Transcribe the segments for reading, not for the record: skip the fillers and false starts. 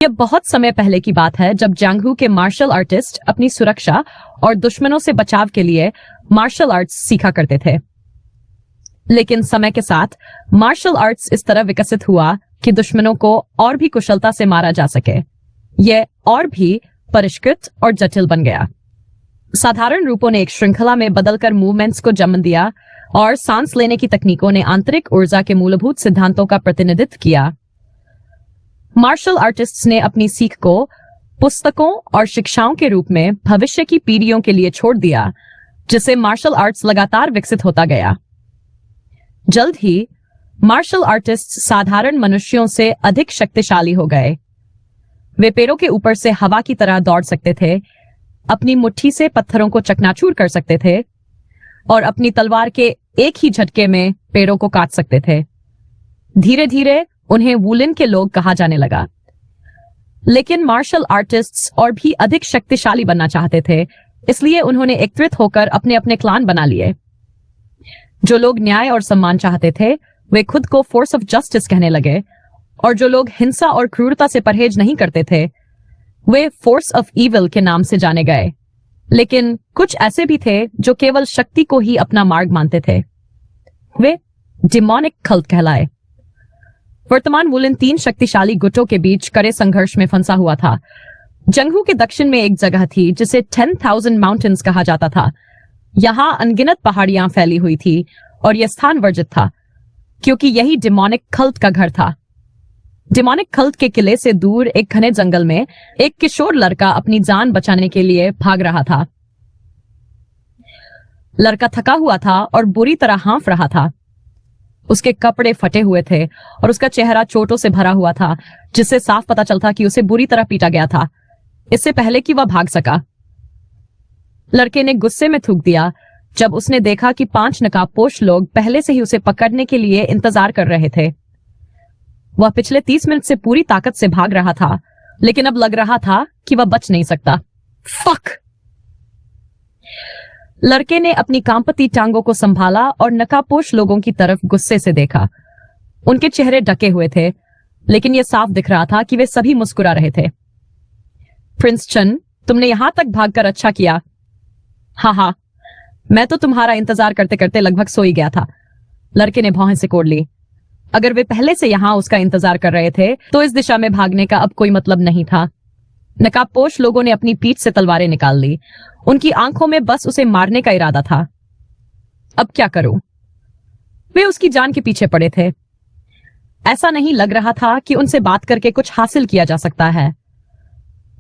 यह बहुत समय पहले की बात है जब जांग हू के मार्शल आर्टिस्ट अपनी सुरक्षा और दुश्मनों से बचाव के लिए मार्शल आर्ट्स सीखा करते थे। लेकिन समय के साथ मार्शल आर्ट्स इस तरह विकसित हुआ कि दुश्मनों को और भी कुशलता से मारा जा सके। यह और भी परिष्कृत और जटिल बन गया। साधारण रूपों ने एक श्रृंखला में बदलकर मूवमेंट्स को जन्म दिया और सांस लेने की तकनीकों ने आंतरिक ऊर्जा के मूलभूत सिद्धांतों का प्रतिनिधित्व किया। मार्शल आर्टिस्ट्स ने अपनी सीख को पुस्तकों और शिक्षाओं के रूप में भविष्य की पीढ़ियों के लिए छोड़ दिया, जिससे मार्शल आर्ट्स लगातार विकसित होता गया। जल्द ही मार्शल आर्टिस्ट्स साधारण मनुष्यों से अधिक शक्तिशाली हो गए। वे पैरों के ऊपर से हवा की तरह दौड़ सकते थे, अपनी मुट्ठी से पत्थरों को चकनाचूर कर सकते थे और अपनी तलवार के एक ही झटके में पैरों को काट सकते थे। धीरे धीरे उन्हें वुलिन के लोग कहा जाने लगा। लेकिन मार्शल आर्टिस्ट्स और भी अधिक शक्तिशाली बनना चाहते थे, इसलिए उन्होंने एकत्रित होकर अपने अपने क्लान बना लिए। जो लोग न्याय और सम्मान चाहते थे वे खुद को फोर्स ऑफ जस्टिस कहने लगे, और जो लोग हिंसा और क्रूरता से परहेज नहीं करते थे वे फोर्स ऑफ इविल के नाम से जाने गए। लेकिन कुछ ऐसे भी थे जो केवल शक्ति को ही अपना मार्ग मानते थे। वे डिमोनिक कल्ट कहलाए। वर्तमान वुलिन 3 शक्तिशाली गुटों के बीच कड़े संघर्ष में फंसा हुआ था। जंगहू के दक्षिण में एक जगह थी जिसे 10,000 माउंटेन्स कहा जाता था। यहां अनगिनत पहाड़ियां फैली हुई थी और यह स्थान वर्जित था क्योंकि यही डिमोनिक कल्ट का घर था। डिमोनिक कल्ट के किले से दूर एक घने जंगल में एक किशोर लड़का अपनी जान बचाने के लिए भाग रहा था। लड़का थका हुआ था और बुरी तरह हाँफ रहा था। उसके कपड़े फटे हुए थे और उसका चेहरा चोटों से भरा हुआ था, जिससे साफ पता चलता कि उसे बुरी तरह पीटा गया था, इससे पहले कि वह भाग सका। लड़के ने गुस्से में थूक दिया जब उसने देखा कि 5 नकाबपोश लोग पहले से ही उसे पकड़ने के लिए इंतजार कर रहे थे। वह पिछले 30 मिनट से पूरी ताकत से भाग रहा था, लेकिन अब लग रहा था कि वह बच नहीं सकता। फक! लड़के ने अपनी कांपती टांगों को संभाला और नकाबपोश लोगों की तरफ गुस्से से देखा। उनके चेहरे ढके हुए थे, लेकिन यह साफ दिख रहा था कि वे सभी मुस्कुरा रहे थे। प्रिंस चन, तुमने यहां तक भागकर अच्छा किया। हाँ, मैं तो तुम्हारा इंतजार करते करते लगभग सो ही गया था। लड़के ने भौहें सिकोड़ ली। अगर वे पहले से यहां उसका इंतजार कर रहे थे तो इस दिशा में भागने का अब कोई मतलब नहीं था। नकाबपोश लोगों ने अपनी पीठ से तलवारें निकाल ली। उनकी आंखों में बस उसे मारने का इरादा था। अब क्या करूं? वे उसकी जान के पीछे पड़े थे। ऐसा नहीं लग रहा था कि उनसे बात करके कुछ हासिल किया जा सकता है।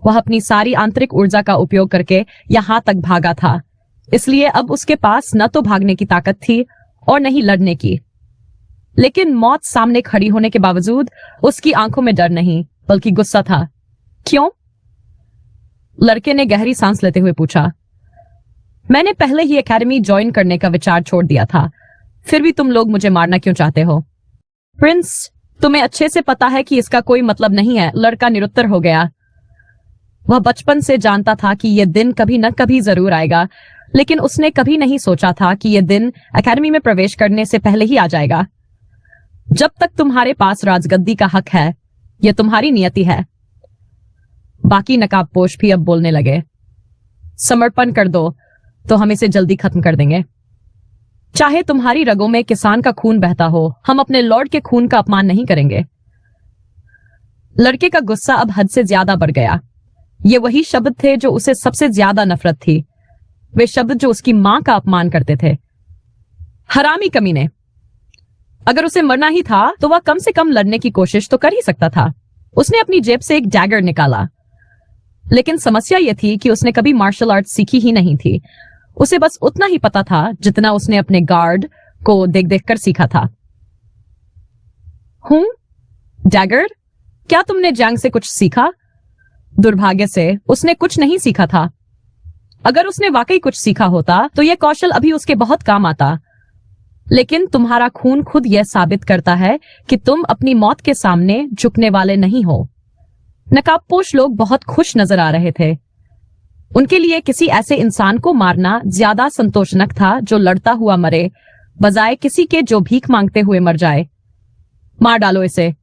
वह अपनी सारी आंतरिक ऊर्जा का उपयोग करके यहां तक भागा था, इसलिए अब उसके पास न तो भागने की ताकत थी और न ही लड़ने की। लेकिन मौत सामने खड़ी होने के बावजूद उसकी आंखों में डर नहीं बल्कि गुस्सा था। क्यों? लड़के ने गहरी सांस लेते हुए पूछा। मैंने पहले ही एकेडमी ज्वाइन करने का विचार छोड़ दिया था, फिर भी तुम लोग मुझे मारना क्यों चाहते हो? प्रिंस, तुम्हें अच्छे से पता है कि इसका कोई मतलब नहीं है। लड़का निरुत्तर हो गया। वह बचपन से जानता था कि यह दिन कभी न कभी जरूर आएगा, लेकिन उसने कभी नहीं सोचा था कि यह दिन एकेडमी में प्रवेश करने से पहले ही आ जाएगा। जब तक तुम्हारे पास राजगद्दी का हक है, यह तुम्हारी नियति है। बाकी नकाबपोश भी अब बोलने लगे। समर्पण कर दो तो हम इसे जल्दी खत्म कर देंगे। चाहे तुम्हारी रगों में किसान का खून बहता हो, हम अपने लॉर्ड के खून का अपमान नहीं करेंगे। लड़के का गुस्सा अब हद से ज्यादा बढ़ गया। ये वही शब्द थे जो उसे सबसे ज्यादा नफरत थी। वे शब्द जो उसकी मां का अपमान करते थे। हरामी कमीने। अगर उसे मरना ही था तो वह कम से कम लड़ने की कोशिश तो कर ही सकता था। उसने अपनी जेब से एक डैगर निकाला, लेकिन समस्या यह थी कि उसने कभी मार्शल आर्ट सीखी ही नहीं थी। उसे बस उतना ही पता था जितना उसने अपने गार्ड को देख देख कर सीखा था। डैगर? क्या तुमने जंग से कुछ सीखा? दुर्भाग्य से उसने कुछ नहीं सीखा था। अगर उसने वाकई कुछ सीखा होता तो यह कौशल अभी उसके बहुत काम आता। लेकिन तुम्हारा खून खुद यह साबित करता है कि तुम अपनी मौत के सामने झुकने वाले नहीं हो। नकाबपोश लोग बहुत खुश नजर आ रहे थे। उनके लिए किसी ऐसे इंसान को मारना ज्यादा संतोषजनक था जो लड़ता हुआ मरे, बजाय किसी के जो भीख मांगते हुए मर जाए। मार डालो इसे।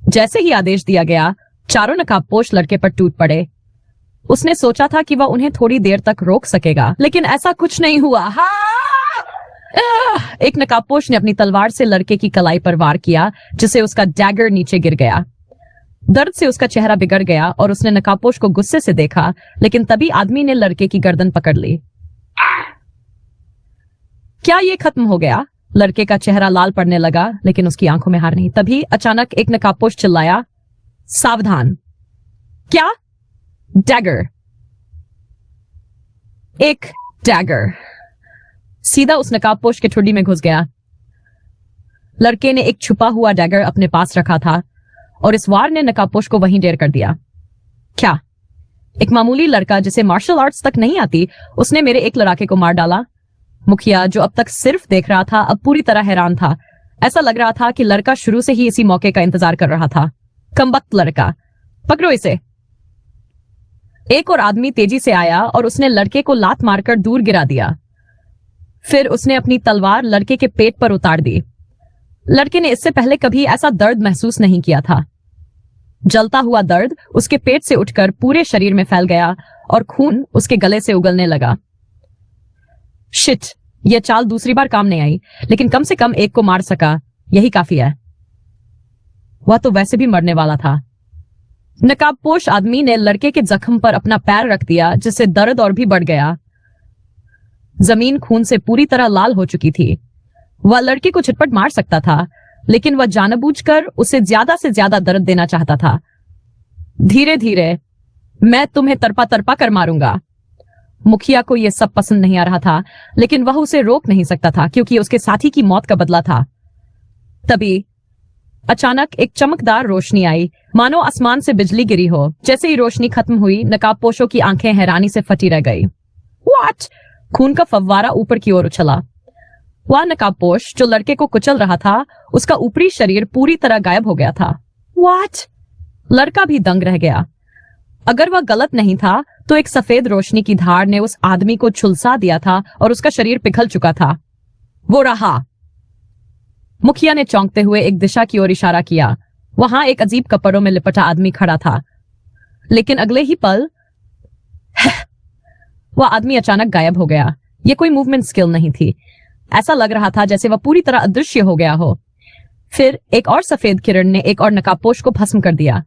जैसे ही आदेश दिया गया, चारों नकाबपोश लड़के पर टूट पड़े। उसने सोचा था कि वह उन्हें थोड़ी देर तक रोक सकेगा, लेकिन ऐसा कुछ नहीं हुआ। एक नकाबपोश ने अपनी तलवार से लड़के की कलाई पर वार किया, जिससे उसका डैगर नीचे गिर गया। दर्द से उसका चेहरा बिगड़ गया और उसने नकाबपोश को गुस्से से देखा, लेकिन तभी आदमी ने लड़के की गर्दन पकड़ ली। क्या ये खत्म हो गया? लड़के का चेहरा लाल पड़ने लगा, लेकिन उसकी आंखों में हार नहीं। तभी अचानक एक नकाबपोश चिल्लाया, सावधान! क्या? डैगर! एक डैगर सीधा उस नकाबपोश के ठुड्डी में घुस गया। लड़के ने एक छुपा हुआ डैगर अपने पास रखा था और इस वार ने नकाबपोश को वहीं ढेर कर दिया। क्या एक मामूली लड़का जिसे मार्शल आर्ट्स तक नहीं आती, उसने मेरे एक लड़ाके को मार डाला? मुखिया, जो अब तक सिर्फ देख रहा था, अब पूरी तरह हैरान था। ऐसा लग रहा था कि लड़का शुरू से ही इसी मौके का इंतजार कर रहा था। कमबख्त लड़का, पकड़ो इसे! एक और आदमी तेजी से आया और उसने लड़के को लात मारकर दूर गिरा दिया। फिर उसने अपनी तलवार लड़के के पेट पर उतार दी। लड़के ने इससे पहले कभी ऐसा दर्द महसूस नहीं किया था। जलता हुआ दर्द उसके पेट से उठकर पूरे शरीर में फैल गया और खून उसके गले से उगलने लगा। शिट, यह चाल दूसरी बार काम नहीं आई, लेकिन कम से कम एक को मार सका, यही काफी है। वह तो वैसे भी मरने वाला था। नकाबपोश आदमी ने लड़के के जख्म पर अपना पैर रख दिया, जिससे दर्द और भी बढ़ गया। जमीन खून से पूरी तरह लाल हो चुकी थी। वह लड़के को झटपट मार सकता था, लेकिन वह जानबूझकर उसे ज्यादा से ज्यादा दर्द देना चाहता था। धीरे धीरे, मैं तुम्हें तरपा तरपा कर मारूंगा। मुखिया को यह सब पसंद नहीं आ रहा था, लेकिन वह उसे रोक नहीं सकता था क्योंकि उसके साथी की मौत का बदला था। तभी अचानक एक चमकदार रोशनी आई, मानो आसमान से बिजली गिरी हो। जैसे ही रोशनी खत्म हुई, नकाबपोशों की आंखें हैरानी से फटी रह गई। व्हाट? खून का फव्वारा ऊपर की ओर उछला। वह नकाबपोश जो लड़के को कुचल रहा था, उसका ऊपरी शरीर पूरी तरह गायब हो गया था। व्हाट? लड़का भी दंग रह गया। अगर वह गलत नहीं था, तो एक सफेद रोशनी की धार ने उस आदमी को झुलसा दिया था और उसका शरीर पिघल चुका था। वो रहा। मुखिया ने चौंकते हुए एक दिशा की ओर इशारा किया। वहां एक अजीब कपड़ों में लिपटा आदमी खड़ा था, लेकिन अगले ही पल वह आदमी अचानक गायब हो गया। यह कोई मूवमेंट स्किल नहीं थी। ऐसा लग रहा था जैसे वह पूरी तरह अदृश्य हो गया हो। फिर एक और सफेद किरण ने एक और नकाबपोश को भस्म कर दिया।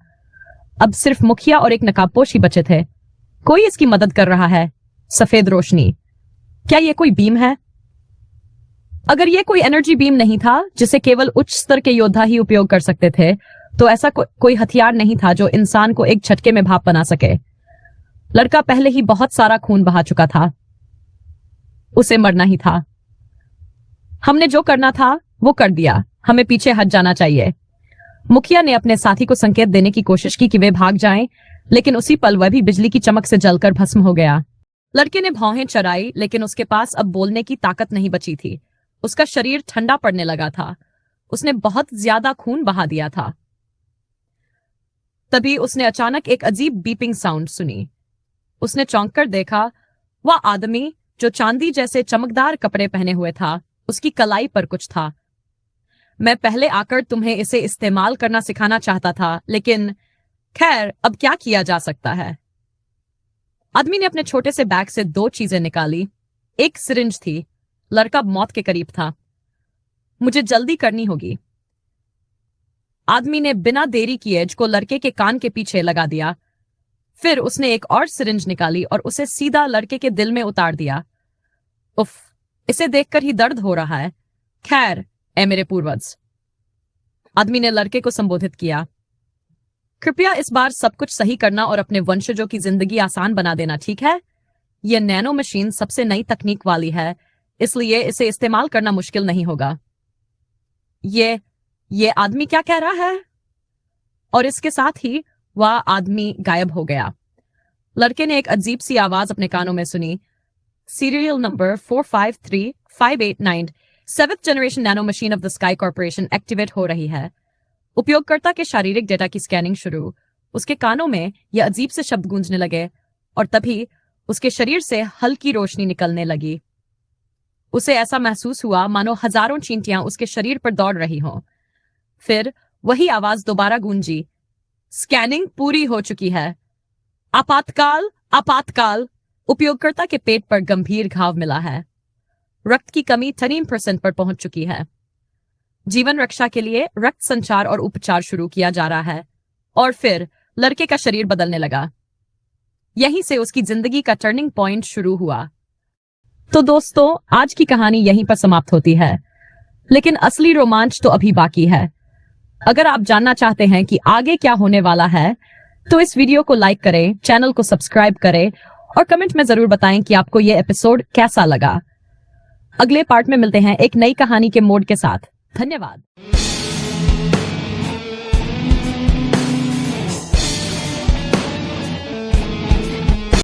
अब सिर्फ मुखिया और एक नकाबपोश ही बचे थे। कोई इसकी मदद कर रहा है। सफेद रोशनी, क्या यह कोई बीम है? अगर यह कोई एनर्जी बीम नहीं था जिसे केवल उच्च स्तर के योद्धा ही उपयोग कर सकते थे, तो ऐसा कोई हथियार नहीं था जो इंसान को एक झटके में भाप बना सके। लड़का पहले ही बहुत सारा खून बहा चुका था। उसे मरना ही था। हमने जो करना था वो कर दिया। हमें पीछे हट जाना चाहिए। मुखिया ने अपने साथी को संकेत देने की कोशिश की कि वे भाग जाएं, लेकिन उसी पल वह भी बिजली की चमक से जलकर भस्म हो गया। लड़के ने भौहें चराई, लेकिन उसके पास अब बोलने की ताकत नहीं बची थी। उसका शरीर ठंडा पड़ने लगा था। उसने बहुत ज्यादा खून बहा दिया था। तभी उसने अचानक एक अजीब बीपिंग साउंड सुनी। उसने चौंक कर देखा। वह आदमी जो चांदी जैसे चमकदार कपड़े पहने हुए था, उसकी कलाई पर कुछ था। मैं पहले आकर तुम्हें इसे इस्तेमाल करना सिखाना चाहता था, लेकिन खैर, अब क्या किया जा सकता है। आदमी ने अपने छोटे से बैग से 2 चीजें निकाली। एक सिरिंज थी। लड़का मौत के करीब था। मुझे जल्दी करनी होगी। आदमी ने बिना देरी किए एज को लड़के के कान के पीछे लगा दिया। फिर उसने एक और सिरिंज निकाली और उसे सीधा लड़के के दिल में उतार दिया। उफ, इसे देखकर ही दर्द हो रहा है। खैर, ए मेरे पूर्वज, आदमी ने लड़के को संबोधित किया। कृपया इस बार सब कुछ सही करना और अपने वंशजों की जिंदगी आसान बना देना, ठीक है? यह नैनो मशीन सबसे नई तकनीक वाली है, इसलिए इसे इस्तेमाल करना मुश्किल नहीं होगा। ये आदमी क्या कह रहा है? और इसके साथ ही वह आदमी गायब हो गया। लड़के ने एक अजीब सी आवाज अपने कानों में सुनी। Serial number 453589, 7th generation nano machine of the sky corporation activate हो रही है। उपयोगकर्ता के शारीरिक डेटा की स्कैनिंग शुरू। उसके कानों में यह अजीब से शब्द गूंजने लगे और तभी उसके शरीर से हल्की रोशनी निकलने लगी। उसे ऐसा महसूस हुआ मानो हजारों चींटियां उसके शरीर पर दौड़ रही हों। फिर वही आवाज दोबारा गूंजी। स्कैनिंग पूरी हो चुकी है। आपातकाल आपातकाल उपयोगकर्ता के पेट पर गंभीर घाव मिला है। रक्त की कमी 13% पर पहुंच चुकी है। जीवन रक्षा के लिए रक्त संचार और उपचार शुरू किया जा रहा है और फिर लड़के का शरीर बदलने लगा। यहीं से उसकी जिंदगी का टर्निंग पॉइंट शुरू हुआ। तो दोस्तों, आज की कहानी यहीं पर समाप्त होती है, लेकिन असली रोमांच तो अभी बाकी है। अगर आप जानना चाहते हैं कि आगे क्या होने वाला है, तो इस वीडियो को लाइक करें, चैनल को सब्सक्राइब करें और कमेंट में जरूर बताएं कि आपको यह एपिसोड कैसा लगा। अगले पार्ट में मिलते हैं एक नई कहानी के मोड के साथ। धन्यवाद।